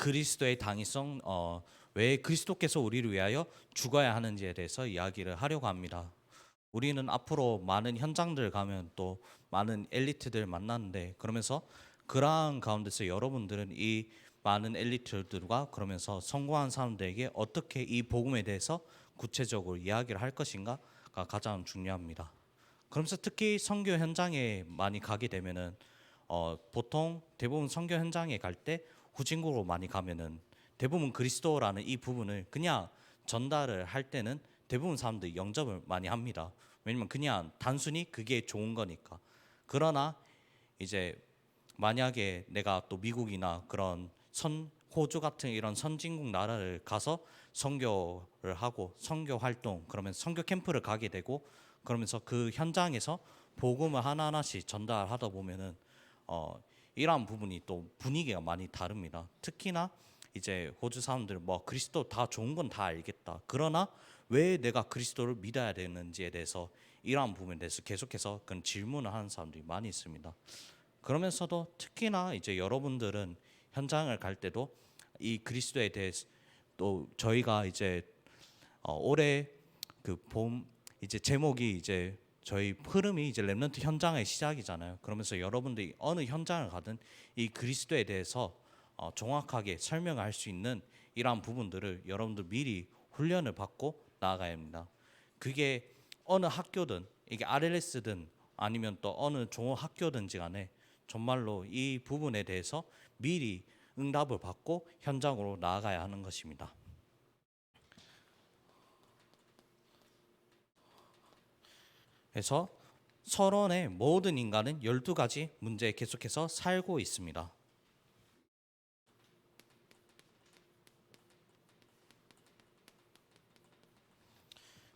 그리스도의 당위성, 왜 그리스도께서 우리를 위하여 죽어야 하는지에 대해서 이야기를 하려고 합니다. 우리는 앞으로 많은 현장들 가면 또 많은 엘리트들 만나는데, 그러면서 그러한 가운데서 여러분들은 이 많은 엘리트들과 그러면서 성공한 사람들에게 어떻게 이 복음에 대해서 구체적으로 이야기를 할 것인가가 가장 중요합니다. 그러면서 특히 선교 현장에 많이 가게 되면은 보통 대부분 선교 현장에 갈 때 후진국으로 많이 가면은 대부분 그리스도라는 이 부분을 그냥 전달을 할 때는 대부분 사람들이 영접을 많이 합니다. 왜냐면 그냥 단순히 그게 좋은 거니까. 그러나 이제 만약에 내가 또 미국이나 그런 호주 같은 이런 선진국 나라를 가서 선교를 하고 선교 활동, 그러면 선교 캠프를 가게 되고, 그러면서 그 현장에서 복음을 하나하나씩 전달하다 보면은 이러한 부분이 또 분위기가 많이 다릅니다. 특히나 이제 호주 사람들 뭐 그리스도 다 좋은 건 다 알겠다. 그러나 왜 내가 그리스도를 믿어야 되는지에 대해서 이러한 부분에 대해서 계속해서 그런 질문을 하는 사람들이 많이 있습니다. 그러면서도 특히나 이제 여러분들은 현장을 갈 때도 이 그리스도에 대해서 또 저희가 이제 올해 그 봄 이제 제목이 이제 저희 흐름이 이제 렘넌트 현장의 시작이잖아요. 그러면서 여러분들이 어느 현장을 가든 이 그리스도에 대해서 정확하게 설명할 수 있는 이러한 부분들을 여러분들 미리 훈련을 받고 나아가야 합니다. 그게 어느 학교든 이게 RLS든 아니면 또 어느 종합 학교든지 간에 정말로 이 부분에 대해서 미리 응답을 받고 현장으로 나아가야 하는 것입니다. 그래서 서론의 모든 인간은 12가지 문제에 계속해서 살고 있습니다.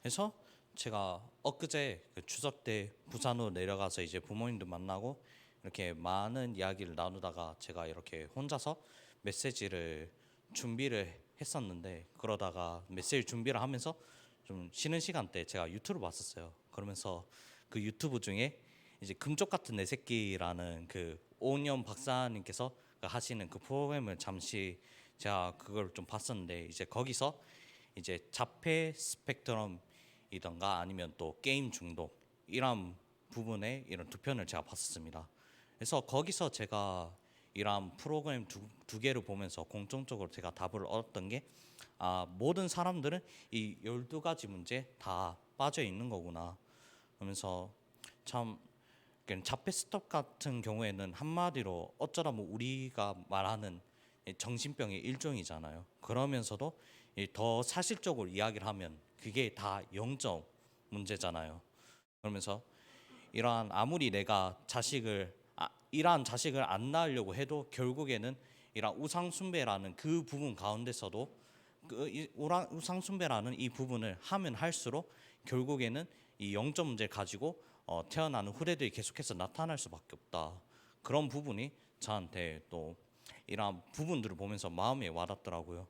그래서 제가 엊그제 그 추석 때 부산으로 내려가서 이제 부모님들 만나고 이렇게 많은 이야기를 나누다가 제가 이렇게 혼자서 메시지를 준비를 했었는데, 그러다가 메시지 준비를 하면서 좀 쉬는 시간 때 제가 유튜브를 봤었어요. 그러면서 그 유튜브 중에 이제 금쪽 같은 내 새끼라는 그 오은영 박사님께서 하시는 그 프로그램을 잠시 제가 그걸 좀 봤었는데, 이제 거기서 이제 자폐 스펙트럼이던가 아니면 또 게임 중독 이런 부분에 이런 두 편을 제가 봤었습니다. 그래서 거기서 제가 이러한 프로그램 두 개를 보면서 공통적으로 제가 답을 얻었던 게, 모든 사람들은 이 12가지 문제에 다 빠져 있는 거구나. 그러면서 참 자폐 스톱 같은 경우에는 한마디로 어쩌다 우리가 말하는 정신병의 일종이잖아요. 그러면서도 더 사실적으로 이야기를 하면 그게 다 영적 문제잖아요. 그러면서 이러한 아무리 내가 이러한 자식을 안 낳으려고 해도 결국에는 이러한 우상숭배라는 그 부분 가운데서도 우상숭배라는 이 부분을 하면 할수록 결국에는 이 영적 문제를 가지고 태어나는 후대들이 계속해서 나타날 수밖에 없다. 그런 부분이 저한테 또 이러한 부분들을 보면서 마음에 와닿더라고요.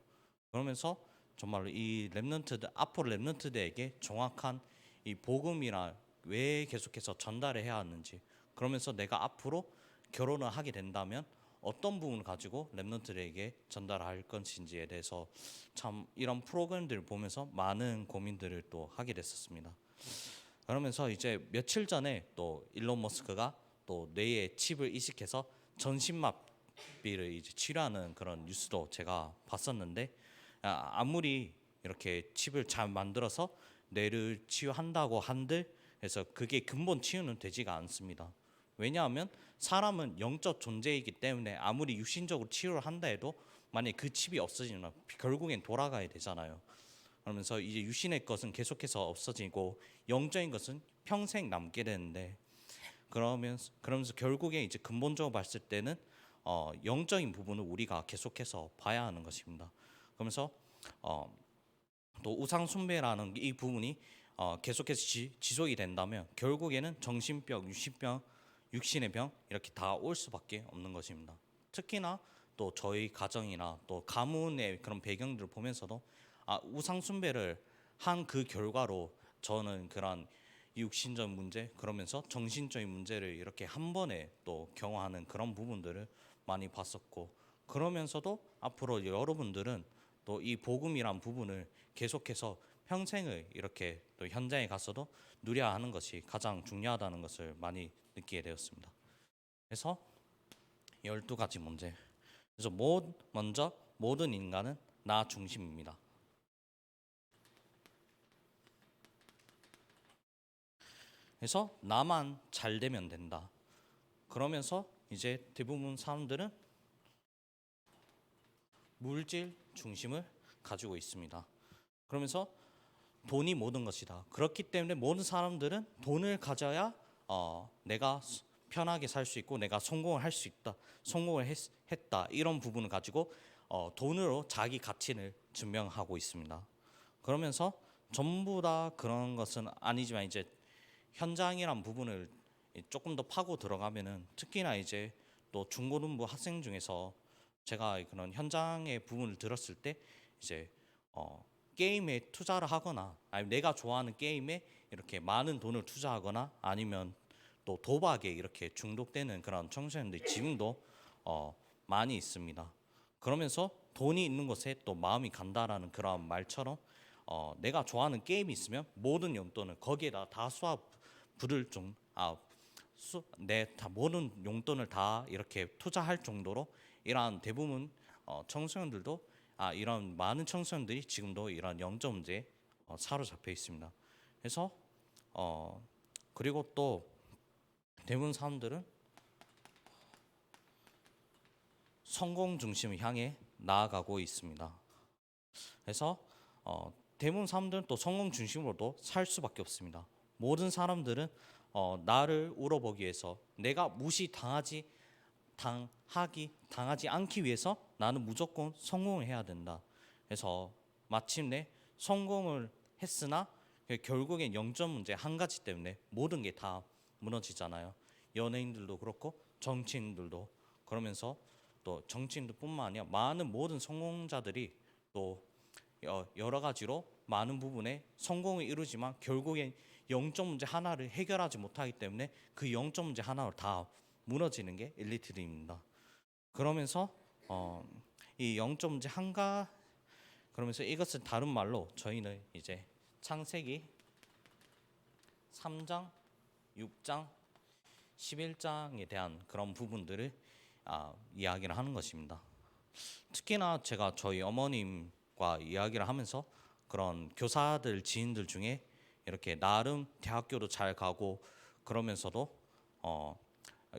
그러면서 정말로 이 렘넌트들 앞으로 렘넌트들에게 정확한 이 복음이나 왜 계속해서 전달을 해야 하는지, 그러면서 내가 앞으로 결혼을 하게 된다면 어떤 부분을 가지고 렘넌트들에게 전달할 것인지에 대해서 참 이런 프로그램들을 보면서 많은 고민들을 또 하게 됐었습니다. 그러면서 이제 며칠 전에 또 일론 머스크가 또 뇌에 칩을 이식해서 전신마비를 이제 치료하는 그런 뉴스도 제가 봤었는데, 아무리 이렇게 칩을 잘 만들어서 뇌를 치유한다고 한들 해서 그게 근본 치유는 되지가 않습니다. 왜냐하면 사람은 영적 존재이기 때문에 아무리 육신적으로 치유를 한다 해도 만약 그 칩이 없어지면 결국엔 돌아가야 되잖아요. 그러면서 이제 육신의 것은 계속해서 없어지고 영적인 것은 평생 남게 되는데, 그러면서 결국에 이제 근본적으로 봤을 때는 영적인 부분을 우리가 계속해서 봐야 하는 것입니다. 그러면서 또 우상 숭배라는 이 부분이 계속해서 지속이 된다면 결국에는 정신병, 육신병, 육신의 병 이렇게 다 올 수밖에 없는 것입니다. 특히나 또 저희 가정이나 또 가문의 그런 배경들을 보면서도 우상 숭배를 한 그 결과로 저는 그런 육신적 문제, 그러면서 정신적인 문제를 이렇게 한 번에 또 경험하는 그런 부분들을 많이 봤었고, 그러면서도 앞으로 여러분들은 또 이 복음이란 부분을 계속해서 평생을 이렇게 또 현장에 가서도 누려야 하는 것이 가장 중요하다는 것을 많이 느끼게 되었습니다. 그래서 12가지 문제. 그래서 먼저 모든 인간은 나 중심입니다. 그래서 나만 잘 되면 된다. 그러면서 이제 대부분 사람들은 물질 중심을 가지고 있습니다. 그러면서 돈이 모든 것이다. 그렇기 때문에 모든 사람들은 돈을 가져야 내가 편하게 살 수 있고 내가 성공을 할 수 있다. 성공을 했다. 이런 부분을 가지고 돈으로 자기 가치를 증명하고 있습니다. 그러면서 전부 다 그런 것은 아니지만 이제 현장이란 부분을 조금 더 파고 들어가면은 특히나 이제 또 중고등부 학생 중에서 제가 그런 현장의 부분을 들었을 때 이제 게임에 투자를 하거나 아니면 내가 좋아하는 게임에 이렇게 많은 돈을 투자하거나 아니면 또 도박에 이렇게 중독되는 그런 청소년들이 지금도 많이 있습니다. 그러면서 돈이 있는 곳에 또 마음이 간다라는 그런 말처럼 내가 좋아하는 게임이 있으면 모든 용돈을 거기에다 다 쏟아 부을 내 모든 용돈을 다 이렇게 투자할 정도로 이러한 대부분 청소년들도 이런 많은 청소년들이 지금도 이런 영적 문제에 사로잡혀 있습니다. 그래서 그리고 또 대부분 사람들은 성공 중심을 향해 나아가고 있습니다. 그래서 대부분 사람들은 또 성공 중심으로도 살 수밖에 없습니다. 모든 사람들은 나를 울어보기 위해서 내가 당하지 않기 위해서 나는 무조건 성공을 해야 된다. 그래서 마침내 성공을 했으나 결국엔 영적 문제 한 가지 때문에 모든 게 다 무너지잖아요. 연예인들도 그렇고 정치인들도 그러면서 또 정치인들뿐만 아니라 많은 모든 성공자들이 또 여러 가지로 많은 부분에 성공을 이루지만 결국엔 영적 문제 하나를 해결하지 못하기 때문에 그 영적 문제 하나로 다 무너지는 게 엘리트들입니다. 그러면서 이 영적 문제 그러면서 이것을 다른 말로 저희는 이제 창세기 3장, 6장, 11장에 대한 그런 부분들을 이야기를 하는 것입니다. 특히나 제가 저희 어머님과 이야기를 하면서 그런 교사들 지인들 중에 이렇게 나름 대학교도 잘 가고 그러면서도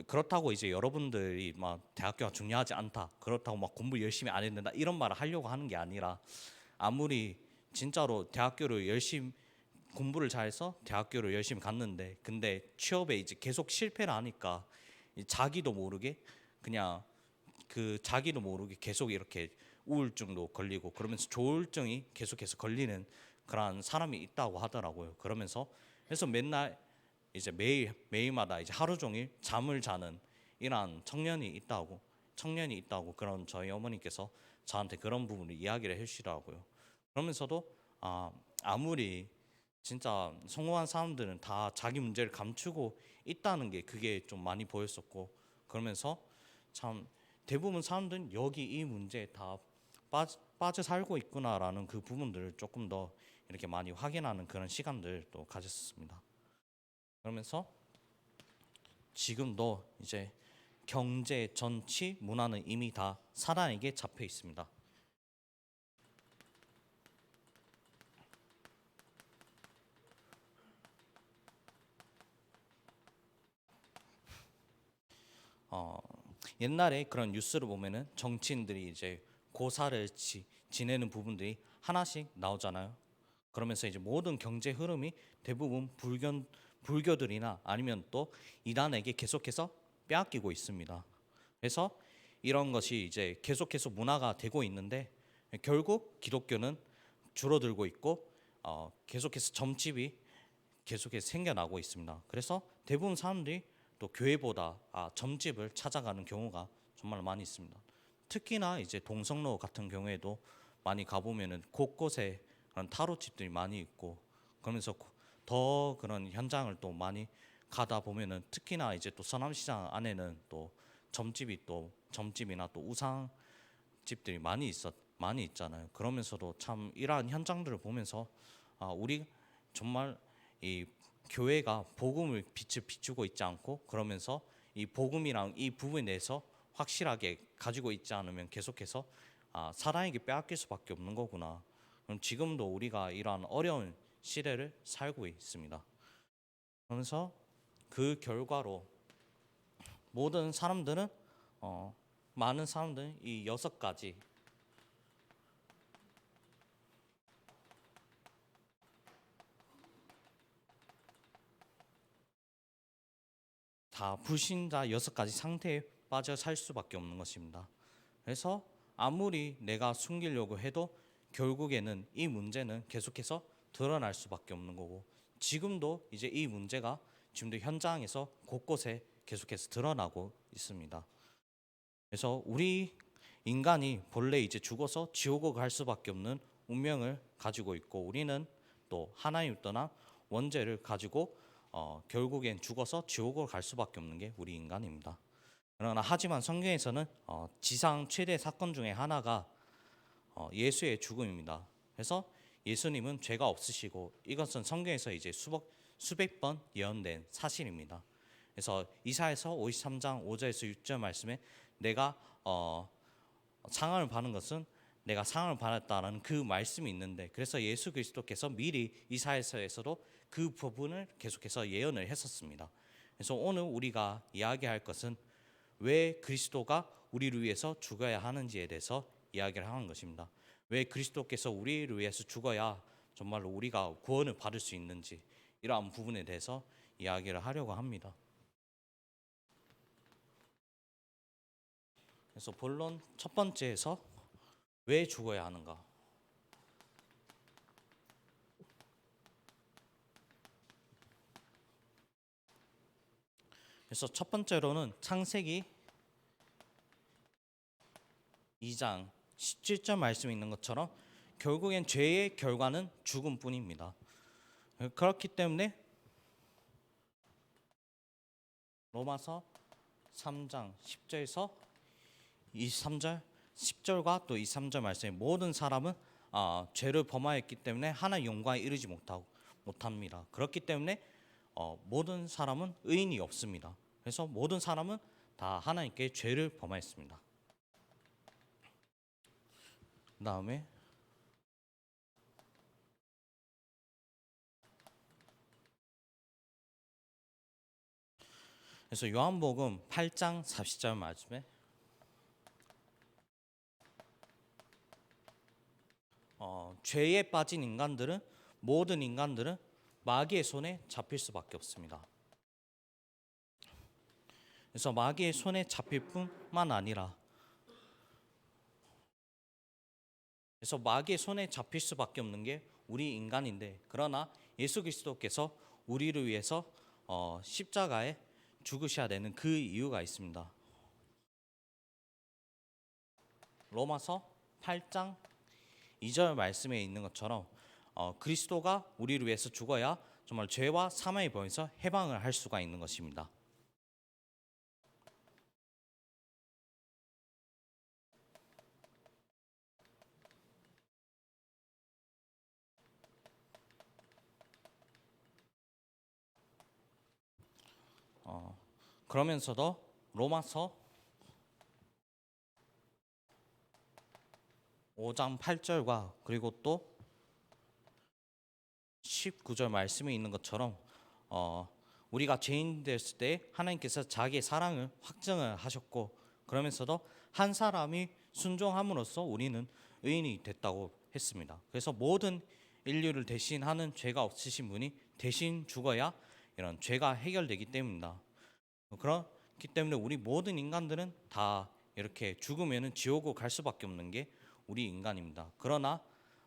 그렇다고 이제 여러분들이 막 대학교가 중요하지 않다, 그렇다고 막 공부 열심히 안 했는다 이런 말을 하려고 하는 게 아니라 아무리 진짜로 대학교를 열심히 공부를 잘해서 대학교를 열심히 갔는데 근데 취업에 이제 계속 실패를 하니까 자기도 모르게 그냥 자기도 모르게 계속 이렇게 우울증도 걸리고 그러면서 조울증이 계속해서 걸리는 그런 사람이 있다고 하더라고요. 그래서 맨날 이제 매일마다 이제 하루 종일 잠을 자는 이러한 청년이 있다고 그런 저희 어머니께서 저한테 그런 부분을 이야기를 해주시더라고요. 그러면서도 아무리 진짜 성공한 사람들은 다 자기 문제를 감추고 있다는 게 그게 좀 많이 보였었고 그러면서 참 대부분 사람들은 여기 이 문제에 다 빠져 살고 있구나라는 그 부분들을 조금 더 이렇게 많이 확인하는 그런 시간들도 가졌습니다. 그러면서 지금도 이제 경제, 정치, 문화는 이미 다 사단에게 잡혀 있습니다. 옛날에 그런 뉴스를 보면은 정치인들이 이제 고사를 지내는 부분들이 하나씩 나오잖아요. 그러면서 이제 모든 경제 흐름이 대부분 불교들이나 아니면 또 이단에게 계속해서 빼앗기고 있습니다. 그래서 이런 것이 이제 계속해서 문화가 되고 있는데 결국 기독교는 줄어들고 있고 계속해서 점집이 계속해서 생겨나고 있습니다. 그래서 대부분 사람들이 또 교회보다 점집을 찾아가는 경우가 정말 많이 있습니다. 특히나 이제 동성로 같은 경우에도 많이 가보면은 곳곳에 그런 타로집들이 많이 있고 그러면서 더 그런 현장을 또 많이 가다 보면은 특히나 이제 또 서남시장 안에는 또 점집이나 또 우상 집들이 많이 있잖아요. 그러면서도 참 이러한 현장들을 보면서 우리 정말 이 교회가 복음을 빛을 비추고 있지 않고, 그러면서 이 복음이랑 이 부분에 대해서 확실하게 가지고 있지 않으면 계속해서 사단에게 빼앗길 수밖에 없는 거구나. 그럼 지금도 우리가 이러한 어려운 시대를 살고 있습니다. 그러면서 그 결과로 모든 사람들은 많은 사람들은 이 6가지 다 불신자 6가지 상태에 빠져 살 수밖에 없는 것입니다. 그래서 아무리 내가 숨기려고 해도 결국에는 이 문제는 계속해서 드러날 수밖에 없는 거고, 지금도 이제 이 문제가 지금도 현장에서 곳곳에 계속해서 드러나고 있습니다. 그래서 우리 인간이 본래 이제 죽어서 지옥을 갈 수밖에 없는 운명을 가지고 있고, 우리는 또 하나님 떠난 원죄를 가지고 결국엔 죽어서 지옥을 갈 수밖에 없는 게 우리 인간입니다. 그러나 하지만 성경에서는 지상 최대 사건 중에 하나가 예수의 죽음입니다. 그래서 예수님은 죄가 없으시고, 이것은 성경에서 이제 수백 번 예언된 사실입니다. 그래서 이사야서 53장 5절에서 6절 말씀에 내가 상함을 받는 것은 내가 상함을 받았다라는 그 말씀이 있는데, 그래서 예수 그리스도께서 미리 이사야서에서도 그 부분을 계속해서 예언을 했었습니다. 그래서 오늘 우리가 이야기할 것은 왜 그리스도가 우리를 위해서 죽어야 하는지에 대해서 이야기를 하는 것입니다. 왜 그리스도께서 우리를 위해서 죽어야 정말로 우리가 구원을 받을 수 있는지, 이러한 부분에 대해서 이야기를 하려고 합니다. 그래서 본론 첫 번째에서 왜 죽어야 하는가? 그래서 첫 번째로는 창세기 2장 17절 말씀에 있는 것처럼 결국엔 죄의 결과는 죽음뿐입니다. 그렇기 때문에 로마서 3장 10절에서 23절 10절과 또 23절 말씀에 모든 사람은 죄를 범하였기 때문에 하나님의 영광에 이르지 못합니다. 그렇기 때문에 모든 사람은 의인이 없습니다. 그래서 모든 사람은 다 하나님께 죄를 범하였습니다. 그 다음에 그래서 요한복음 8장 40절 말씀에 죄에 빠진 인간들은, 모든 인간들은 마귀의 손에 잡힐 수밖에 없습니다. 그래서 마귀의 손에 잡힐 뿐만 아니라, 그래서 마귀의 손에 잡힐 수밖에 없는 게 우리 인간인데, 그러나 예수 그리스도께서 우리를 위해서 십자가에 죽으셔야 되는 그 이유가 있습니다. 로마서 8장 2절 말씀에 있는 것처럼 그리스도가 우리를 위해서 죽어야 정말 죄와 사망의 법에서 해방을 할 수가 있는 것입니다. 그러면서도 로마서 5장 8절과 그리고 또 19절 말씀에 있는 것처럼 우리가 죄인 됐을 때 하나님께서 자기의 사랑을 확증을 하셨고, 그러면서도 한 사람이 순종함으로써 우리는 의인이 됐다고 했습니다. 그래서 모든 인류를 대신하는 죄가 없으신 분이 대신 죽어야 이런 죄가 해결되기 때문입니다. 그렇기 때문에 우리 모든 인간들은 다 이렇게 죽으면은 지옥으로 갈 수밖에 없는 게 우리 인간입니다. 그러나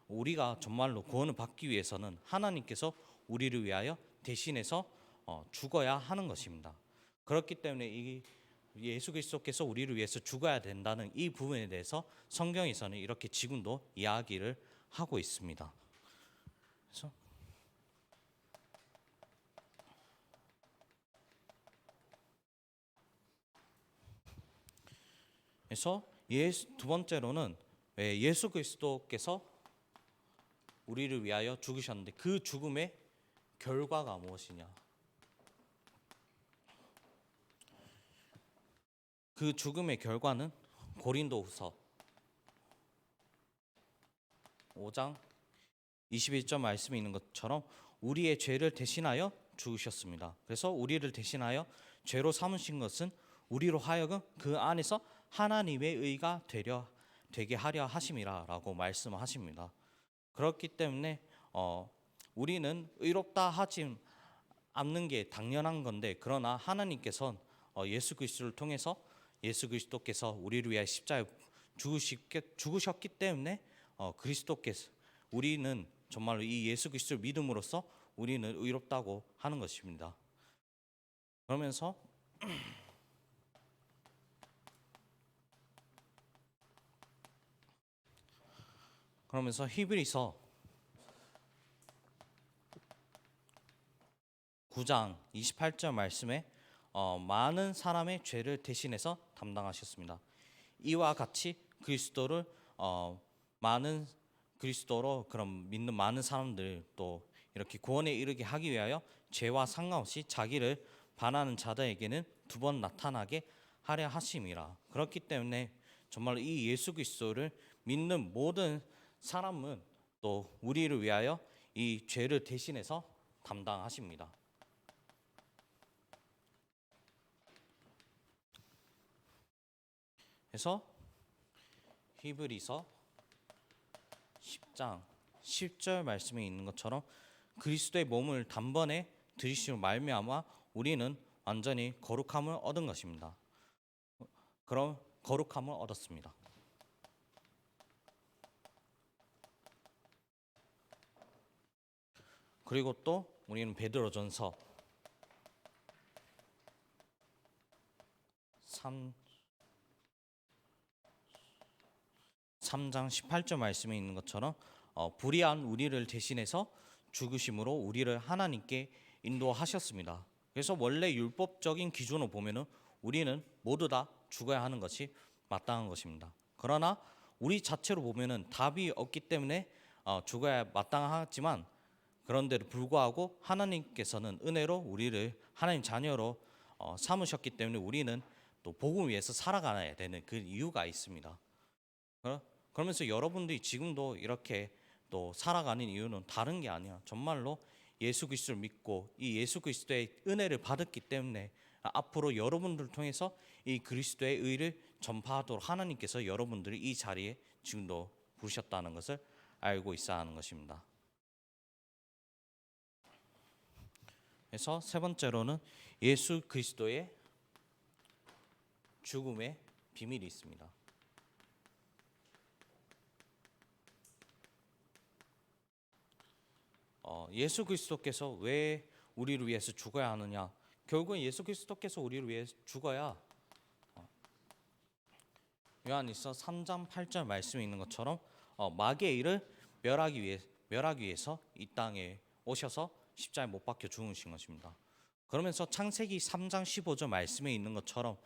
우리가 정말로 구원을 받기 위해서는 하나님께서 우리를 위하여 대신해서 죽어야 하는 것입니다. 그렇기 때문에 이 예수 그리스도께서 우리를 위해서 죽어야 된다는 이 부분에 대해서 성경에서는 이렇게 지금도 이야기를 하고 있습니다. 그래서 두 번째로는 예수 그리스도께서 우리를 위하여 죽으셨는데 그 죽음의 결과가 무엇이냐? 그 죽음의 결과는 고린도후서 5장 21절 말씀에 있는 것처럼 우리의 죄를 대신하여 죽으셨습니다. 그래서 우리를 대신하여 죄로 삼으신 것은 우리로 하여금 그 안에서 하나님의 의가 되게 하려 하심이라라고 말씀하십니다. 그렇기 때문에 우리는 의롭다 하지 않는 게 당연한 건데, 그러나 하나님께서는 예수 그리스도를 통해서 예수 그리스도께서 우리를 위해 십자가에 죽으셨기 때문에 그리스도께서 우리는 정말로 이 예수 그리스도를 믿음으로써 우리는 의롭다고 하는 것입니다. 그러면서 히브리서 9장 28절 말씀에 많은 사람의 죄를 대신해서 담당하셨습니다. 이와 같이 그리스도로 그럼 믿는 많은 사람들 또 이렇게 구원에 이르게 하기 위하여 죄와 상관없이 자기를 반하는 자들에게는 두 번 나타나게 하려 하심이라. 그렇기 때문에 정말 이 예수 그리스도를 믿는 모든 사람은 또 우리를 위하여 이 죄를 대신해서 담당하십니다. 그래서 히브리서 10장 10절 말씀에 있는 것처럼 그리스도의 몸을 단번에 들이심으로 말미암아 우리는 완전히 거룩함을 얻은 것입니다. 그럼 거룩함을 얻었습니다. 그리고 또 우리는 베드로전서 3장 18절 말씀에 있는 것처럼 불의한 우리를 대신해서 죽으심으로 우리를 하나님께 인도하셨습니다. 그래서 원래 율법적인 기준으로 보면은 우리는 모두 다 죽어야 하는 것이 마땅한 것입니다. 그러나 우리 자체로 보면은 답이 없기 때문에 죽어야 마땅하지만, 그런데도 불구하고 하나님께서는 은혜로 우리를 하나님 자녀로 삼으셨기 때문에 우리는 또 복음을 위해서 살아가야 되는 그 이유가 있습니다. 그러면서 여러분들이 지금도 이렇게 또 살아가는 이유는 다른 게 아니야. 정말로 예수 그리스도를 믿고 이 예수 그리스도의 은혜를 받았기 때문에 앞으로 여러분들을 통해서 이 그리스도의 의를 전파하도록 하나님께서 여러분들을 이 자리에 지금도 부르셨다는 것을 알고 있어야 하는 것입니다. 그래서 세 번째로는 예수 그리스도의 죽음의 비밀이 있습니다. 예수 그리스도께서 왜 우리를 위해서 죽어야 하느냐? 결국은 예수 그리스도께서 우리를 위해 죽어야 요한일서 3장 8절 말씀에 있는 것처럼 마귀의 일을 멸하기 위해서 이 땅에 오셔서 십자가에 못 박혀 죽으신 것입니다. 그러면서 창세기 3장 15절 말씀에 있는 것처럼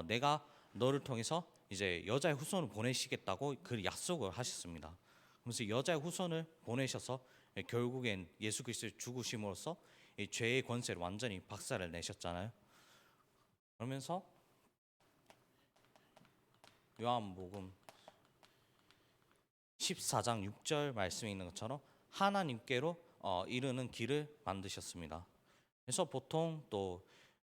내가 너를 통해서 이제 여자의 후손을 보내시겠다고 그 약속을 하셨습니다. 그래서 여자의 후손을 보내셔서 결국엔 예수 그리스도의 죽으심으로써 이 죄의 권세를 완전히 박살을 내셨잖아요. 그러면서 요한복음 14장 6절 말씀에 있는 것처럼 하나님께로 이르는 길을 만드셨습니다. 그래서 보통 또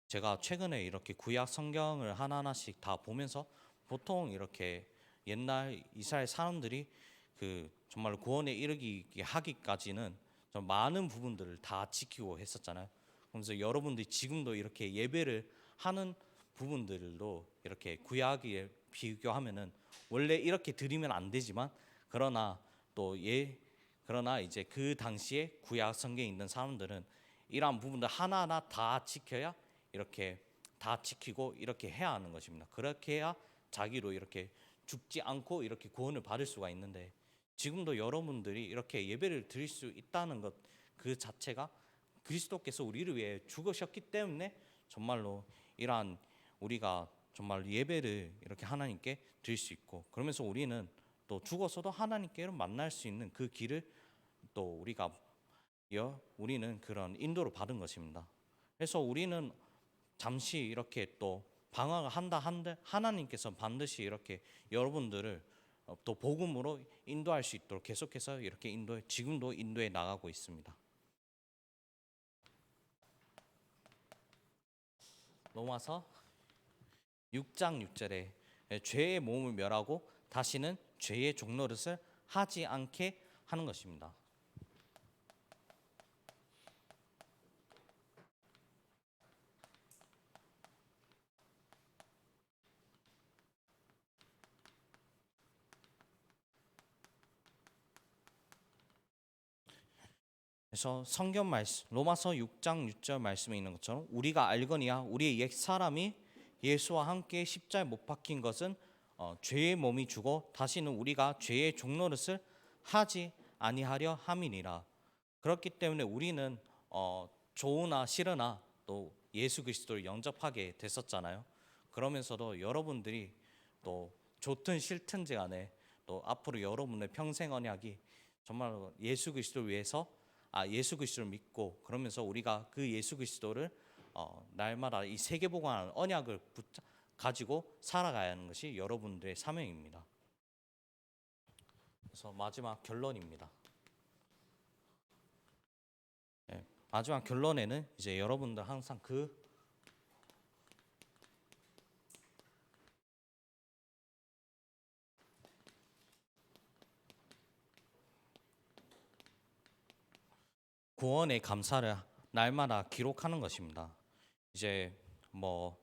제가 최근에 이렇게 구약 성경을 하나하나씩 다 보면서 보통 이렇게 옛날 이스라엘 사람들이 그 정말 구원에 이르게 하기까지는 좀 많은 부분들을 다 지키고 했었잖아요. 그래서 여러분들이 지금도 이렇게 예배를 하는 부분들도 이렇게 구약에 비교하면은 원래 이렇게 드리면 안 되지만, 그러나 이제 그 당시에 구약 성경에 있는 사람들은 이러한 부분들 하나하나 다 지켜야 이렇게 다 지키고 이렇게 해야 하는 것입니다. 그렇게 해야 자기로 이렇게 죽지 않고 이렇게 구원을 받을 수가 있는데, 지금도 여러분들이 이렇게 예배를 드릴 수 있다는 것 그 자체가 그리스도께서 우리를 위해 죽으셨기 때문에 정말로 이러한 우리가 정말 예배를 이렇게 하나님께 드릴 수 있고, 그러면서 우리는 또 죽어서도 하나님께를 만날 수 있는 그 길을 또 우리는 그런 인도를 받은 것입니다. 그래서 우리는 잠시 이렇게 또 방황을 한다 하나님께서 반드시 이렇게 여러분들을 또 복음으로 인도할 수 있도록 계속해서 이렇게 지금도 인도해 나가고 있습니다. 로마서 6장 6절에 죄의 몸을 멸하고 다시는 죄의 종노릇을 하지 않게 하는 것입니다. 그래서 성경 말씀 로마서 6장 6절 말씀에 있는 것처럼 우리가 알거니와 우리의 옛 사람이 예수와 함께 십자가에 못 박힌 것은 죄의 몸이 주고 다시는 우리가 죄의 종노릇을 하지 아니하려 함이니라. 그렇기 때문에 우리는 좋으나 싫으나 또 예수 그리스도를 영접하게 됐었잖아요. 그러면서도 여러분들이 또 좋든 싫든지 간에 또 앞으로 여러분의 평생 언약이 정말 예수 그리스도를 위해서 예수 그리스도를 믿고, 그러면서 우리가 그 예수 그리스도를 날마다 이 세계복음하는 언약을 가지고 살아가야 하는 것이 여러분들의 사명입니다. 그래서 마지막 결론입니다. 마지막 결론에는 이제 여러분들 항상 그 구원의 감사를 날마다 기록하는 것입니다. 이제 뭐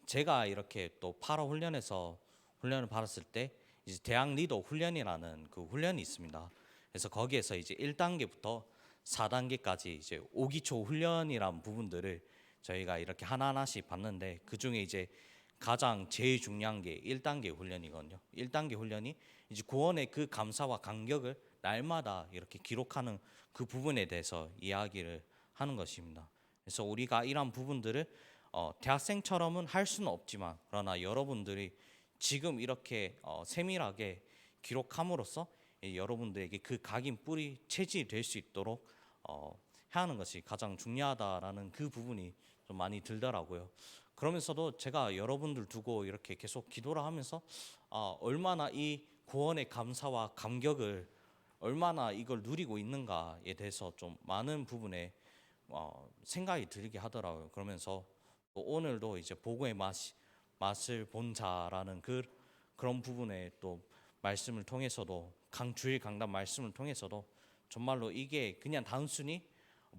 제가 이렇게 또 8호 훈련에서 훈련을 받았을 때 이제 대학 리더 훈련이라는 그 훈련이 있습니다. 그래서 거기에서 이제 1단계부터 4단계까지 이제 5기초 훈련이란 부분들을 저희가 이렇게 하나하나씩 봤는데, 그 중에 이제 가장 제일 중요한 게 1단계 훈련이거든요. 1단계 훈련이 이제 구원의 그 감사와 감격을 날마다 이렇게 기록하는 그 부분에 대해서 이야기를 하는 것입니다. 그래서 우리가 이런 부분들을 대학생처럼은 할 수는 없지만, 그러나 여러분들이 지금 이렇게 세밀하게 기록함으로써 여러분들에게 그 각인 뿌리 체질이 될 수 있도록 해야 하는 것이 가장 중요하다라는 그 부분이 좀 많이 들더라고요. 그러면서도 제가 여러분들 두고 이렇게 계속 기도를 하면서 얼마나 이 구원의 감사와 감격을 얼마나 이걸 누리고 있는가에 대해서 좀 많은 부분에 생각이 들게 하더라고요. 그러면서 또 오늘도 이제 복음의 맛을 본 자라는 그런 부분에 또 말씀을 통해서도 주일 강단 말씀을 통해서도 정말로 이게 그냥 단순히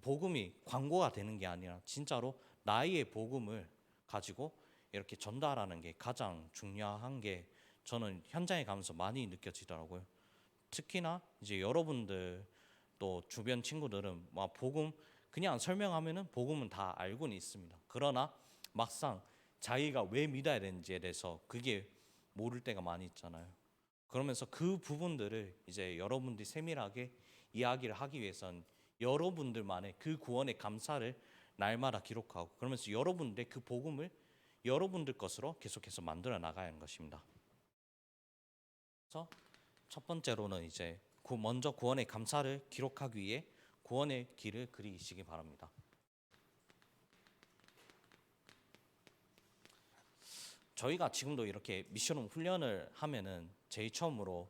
복음이 광고가 되는 게 아니라 진짜로 나의 복음을 가지고 이렇게 전달하는 게 가장 중요한 게 저는 현장에 가면서 많이 느껴지더라고요. 특히나 이제 여러분들 또 주변 친구들은 막 복음 그냥 설명하면은 복음은 다 알고는 있습니다. 그러나 막상 자기가 왜 믿어야 되는지에 대해서 그게 모를 때가 많이 있잖아요. 그러면서 그 부분들을 이제 여러분들이 세밀하게 이야기를 하기 위해선 여러분들만의 그 구원의 감사를 날마다 기록하고, 그러면서 여러분들의 그 복음을 여러분들 것으로 계속해서 만들어 나가야 하는 것입니다. 그래서 첫 번째로는 이제 먼저 구원의 감사를 기록하기 위해 구원의 길을 그리시기 바랍니다. 저희가 지금도 이렇게 미션 훈련을 하면은 제일 처음으로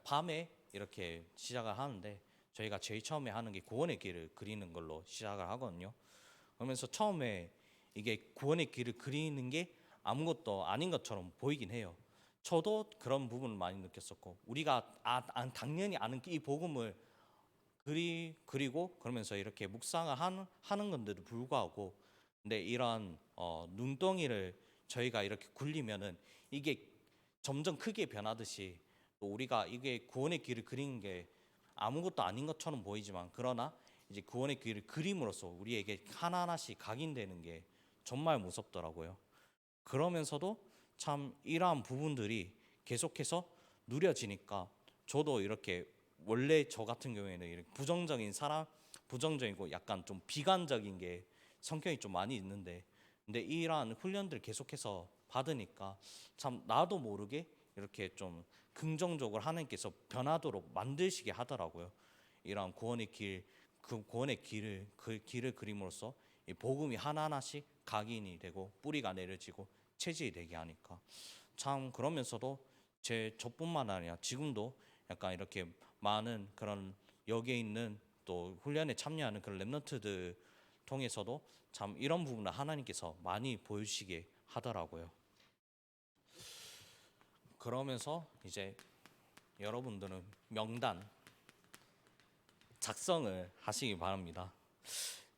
밤에 이렇게 시작을 하는데, 저희가 제일 처음에 하는 게 구원의 길을 그리는 걸로 시작을 하거든요. 그러면서 처음에 이게 구원의 길을 그리는 게 아무것도 아닌 것처럼 보이긴 해요. 저도 그런 부분을 많이 느꼈었고, 우리가 당연히 아는 이 복음을 그리고 그러면서 이렇게 묵상을 하는 건데도 불구하고, 근데 이런 눈덩이를 저희가 이렇게 굴리면은 이게 점점 크게 변하듯이, 또 우리가 이게 구원의 길을 그리는 게 아무것도 아닌 것처럼 보이지만, 그러나 이제 구원의 길을 그림으로써 우리에게 하나하나씩 각인되는 게 정말 무섭더라고요. 그러면서도 참 이러한 부분들이 계속해서 누려지니까, 저도 이렇게 원래 저 같은 경우에는 이렇게 부정적이고 약간 좀 비관적인 게 성격이 좀 많이 있는데, 근데 이러한 훈련들 계속해서 받으니까 참 나도 모르게 이렇게 좀 긍정적으로 하나님께서 변하도록 만드시게 하더라고요. 이런 구원의 길, 그 구원의 길을 그림으로써 이 복음이 하나하나씩 각인이 되고 뿌리가 내려지고 체질이 되게 하니까 참 그러면서도 저뿐만 아니라 지금도 약간 이렇게 많은 그런 여기에 있는 또 훈련에 참여하는 그런 렘넌트들 통해서도 참 이런 부분을 하나님께서 많이 보여주시게 하더라고요. 그러면서 이제 여러분들은 명단 작성을 하시기 바랍니다.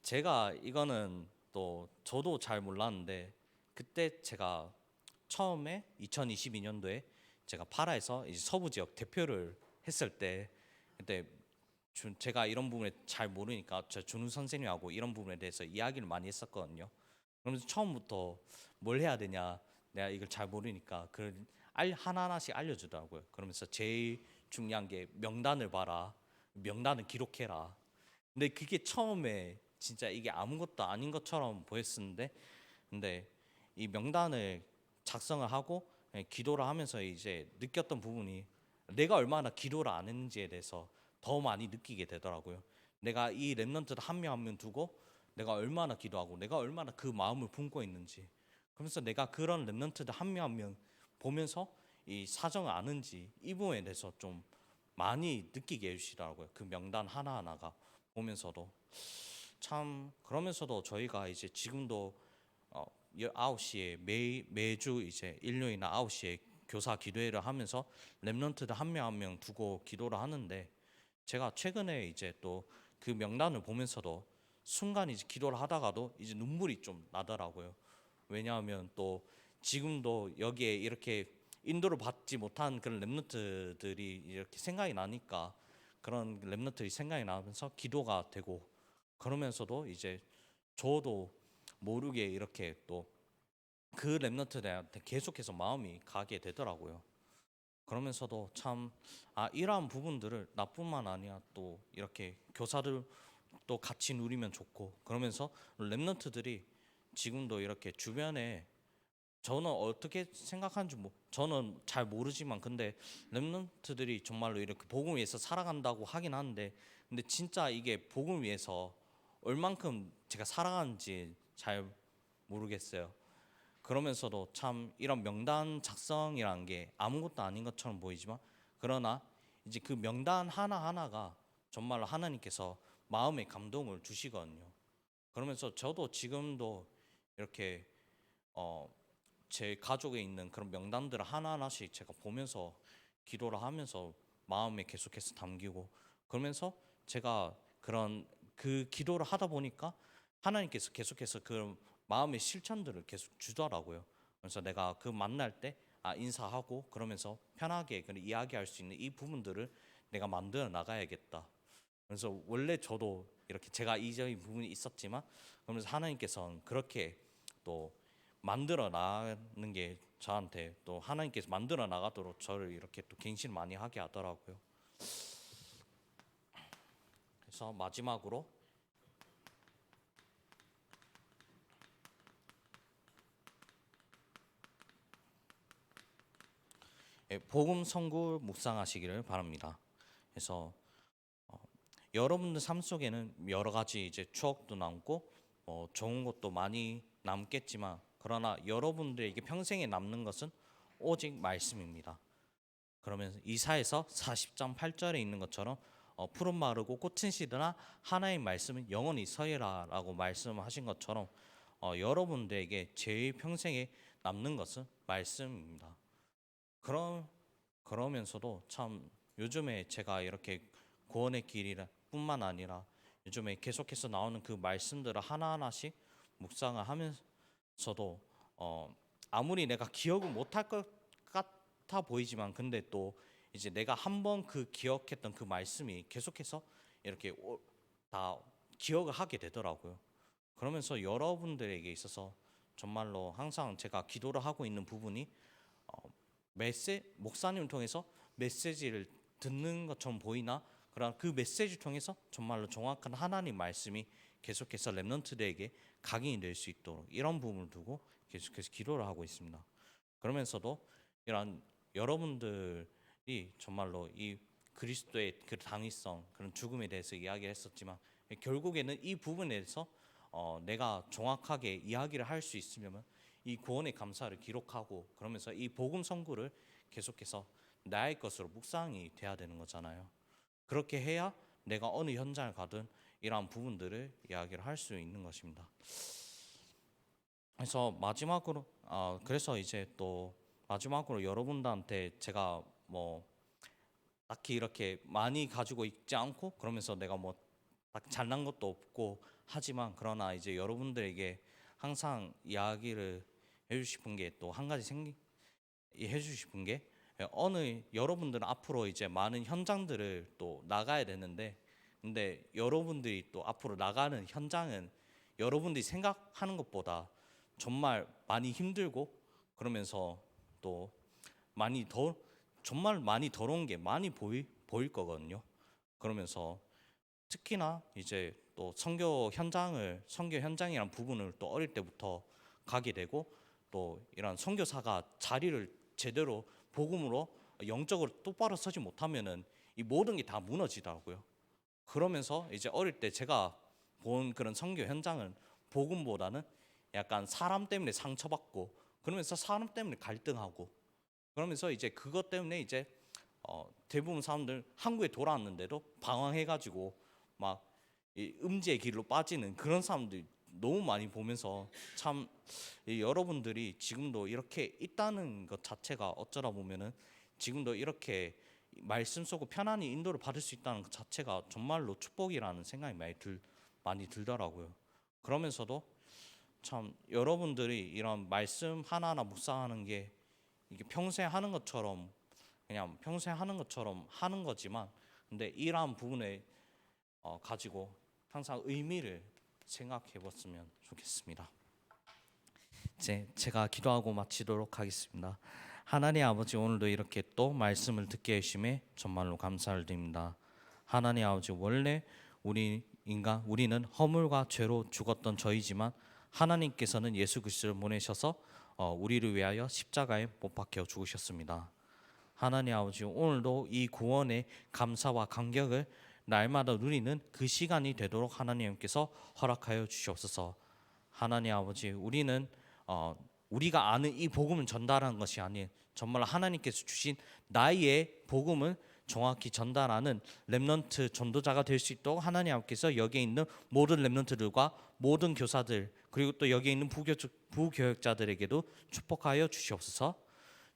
제가 이거는 또 저도 잘 몰랐는데 그때 제가 처음에 2022년도에 제가 파라에서 이제 서부 지역 대표를 했을 때 그때 제가 이런 부분에 잘 모르니까 저 준우 선생님하고 이런 부분에 대해서 이야기를 많이 했었거든요. 그러면서 처음부터 뭘 해야 되냐 내가 이걸 잘 모르니까 그 하나하나씩 알려주더라고요. 그러면서 제일 중요한 게 명단을 봐라, 명단을 기록해라. 근데 그게 처음에 진짜 이게 아무것도 아닌 것처럼 보였었는데 근데 이 명단을 작성을 하고 기도를 하면서 이제 느꼈던 부분이 내가 얼마나 기도를 안 했는지에 대해서 더 많이 느끼게 되더라고요. 내가 이 렘넌트 한 명 한 명 두고 내가 얼마나 기도하고 내가 얼마나 그 마음을 품고 있는지 그러면서 내가 그런 렘넌트들 한 명 한 명 보면서 이 사정을 아는지 이 부분에 대해서 좀 많이 느끼게 해주시더라고요. 그 명단 하나하나가 보면서도 참 그러면서도 저희가 이제 지금도 9시에 매주 이제 일요일이나 9시에 교사 기도회를 하면서 렘넌트들 한 명 한 명 두고 기도를 하는데 제가 최근에 이제 또 그 명단을 보면서도 순간 이제 기도를 하다가도 이제 눈물이 좀 나더라고요. 왜냐하면 또 지금도 여기에 이렇게 인도를 받지 못한 그런 렘넌트들이 이렇게 생각이 나니까 그런 렘넌트들이 생각이 나면서 기도가 되고 그러면서도 이제 저도 모르게 이렇게 또 그 렘넌트들한테 계속해서 마음이 가게 되더라고요. 그러면서도 참 이러한 부분들을 나뿐만 아니라 또 이렇게 교사들 또 같이 누리면 좋고 그러면서 렘넌트들이 지금도 이렇게 주변에 저는 어떻게 생각하는지 저는 잘 모르지만 근데 렘넌트들이 정말로 이렇게 복음 위해서 살아간다고 하긴 하는데 근데 진짜 이게 복음 위해서 얼만큼 제가 살아가는지 잘 모르겠어요. 그러면서도 참 이런 명단 작성이라는 게 아무것도 아닌 것처럼 보이지만 그러나 이제 그 명단 하나하나가 정말로 하나님께서 마음의 감동을 주시거든요. 그러면서 저도 지금도 이렇게 제 가족에 있는 그런 명단들을 하나하나씩 제가 보면서 기도를 하면서 마음에 계속해서 담기고 그러면서 제가 그런 그 기도를 하다 보니까 하나님께서 계속해서 그 마음의 실천들을 계속 주더라고요. 그래서 내가 그 만날 때 인사하고 그러면서 편하게 이야기할 수 있는 이 부분들을 내가 만들어 나가야겠다. 그래서 원래 저도 이렇게 제가 이적인 부분이 있었지만 그러면서 하나님께서는 그렇게 또 만들어 나가는 게 저한테 또 하나님께서 만들어 나가도록 저를 이렇게 또 갱신을 많이 하게 하더라고요. 그래서 마지막으로 복음 선구 묵상하시기를 바랍니다. 그래서 여러분들 삶 속에는 여러 가지 이제 추억도 남고 좋은 것도 많이 남겠지만 그러나 여러분들에게 평생에 남는 것은 오직 말씀입니다. 그러면 이사에서 40장 8절에 있는 것처럼 푸른 마르고 꽃은 시드나 하나의 말씀은 영원히 서리라라고 말씀하신 것처럼 여러분들에게 제일 평생에 남는 것은 말씀입니다. 그러면서도 참 요즘에 제가 이렇게 구원의 길이라 뿐만 아니라 요즘에 계속해서 나오는 그 말씀들을 하나하나씩 묵상을 하면서도 아무리 내가 기억을 못할 것 같아 보이지만 근데 또 이제 내가 한번 그 기억했던 그 말씀이 계속해서 이렇게 다 기억을 하게 되더라고요. 그러면서 여러분들에게 있어서 정말로 항상 제가 기도를 하고 있는 부분이 목사님을 통해서 메시지를 듣는 것처럼 보이나 그러나 그 메시지를 통해서 정말로 정확한 하나님 말씀이 계속해서 렘넌트들에게 각인이 될 수 있도록 이런 부분을 두고 계속해서 기도를 하고 있습니다. 그러면서도 이런 여러분들이 정말로 이 그리스도의 그 당위성, 그런 죽음에 대해서 이야기를 했었지만 결국에는 이 부분에 대해서 내가 정확하게 이야기를 할 수 있으려면 이 구원의 감사를 기록하고 그러면서 이 복음 선고를 계속해서 나의 것으로 묵상이 돼야 되는 거잖아요. 그렇게 해야 내가 어느 현장을 가든 이러한 부분들을 이야기를 할 수 있는 것입니다. 그래서 마지막으로 그래서 이제 또 마지막으로 여러분들한테 제가 뭐 딱히 이렇게 많이 가지고 있지 않고 그러면서 내가 뭐 딱 잘난 것도 없고 하지만 그러나 이제 여러분들에게 항상 이야기를 해주고 싶은 게 또 한 가지 해주고 싶은 게 어느 여러분들은 앞으로 이제 많은 현장들을 또 나가야 되는데 근데 여러분들이 또 앞으로 나가는 현장은 여러분들이 생각하는 것보다 정말 많이 힘들고 그러면서 또 많이 더 정말 많이 더러운 게 많이 보일 거거든요. 그러면서 특히나 이제 또 선교 현장이란 부분을 또 어릴 때부터 가게 되고 또 이런 선교사가 자리를 제대로 복음으로 영적으로 똑바로 서지 못하면은 이 모든 게 다 무너지더라고요. 그러면서 이제 어릴 때 제가 본 그런 선교 현장은 복음보다는 약간 사람 때문에 상처받고 그러면서 사람 때문에 갈등하고 그러면서 이제 그것 때문에 이제 대부분 사람들 한국에 돌아왔는데도 방황해가지고 막 이 음지의 길로 빠지는 그런 사람들이 너무 많이 보면서 참 여러분들이 지금도 이렇게 있다는 것 자체가 어쩌다 보면은 지금도 이렇게 말씀 속으로 편안히 인도를 받을 수 있다는 것 자체가 정말로 축복이라는 생각이 많이 들더라고요. 그러면서도 참 여러분들이 이런 말씀 하나하나 묵상하는 게 이게 평생 하는 것처럼 그냥 평생 하는 것처럼 하는 거지만 근데 이러한 부분에 가지고 항상 의미를 생각해 봤으면 좋겠습니다. 이제 제가 기도하고 마치도록 하겠습니다. 하나님 아버지 오늘도 이렇게 또 말씀을 듣게 해주심에 정말로 감사를 드립니다. 하나님 아버지 원래 우리는 허물과 죄로 죽었던 저희지만 하나님께서는 예수 그리스도를 보내셔서 우리를 위하여 십자가에 못 박혀 죽으셨습니다. 하나님 아버지 오늘도 이 구원의 감사와 감격을 날마다 누리는 그 시간이 되도록 하나님께서 허락하여 주시옵소서. 하나님 아버지 우리가 아는 이 복음을 전달하는 것이 아닌 정말 하나님께서 주신 나의 복음을 정확히 전달하는 렘넌트 전도자가 될 수 있도록 하나님 아버지께서 여기에 있는 모든 렘넌트들과 모든 교사들 그리고 또 여기에 있는 부교역자들에게도 축복하여 주시옵소서.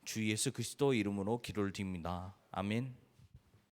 주 예수 그리스도 이름으로 기도를 드립니다. 아멘.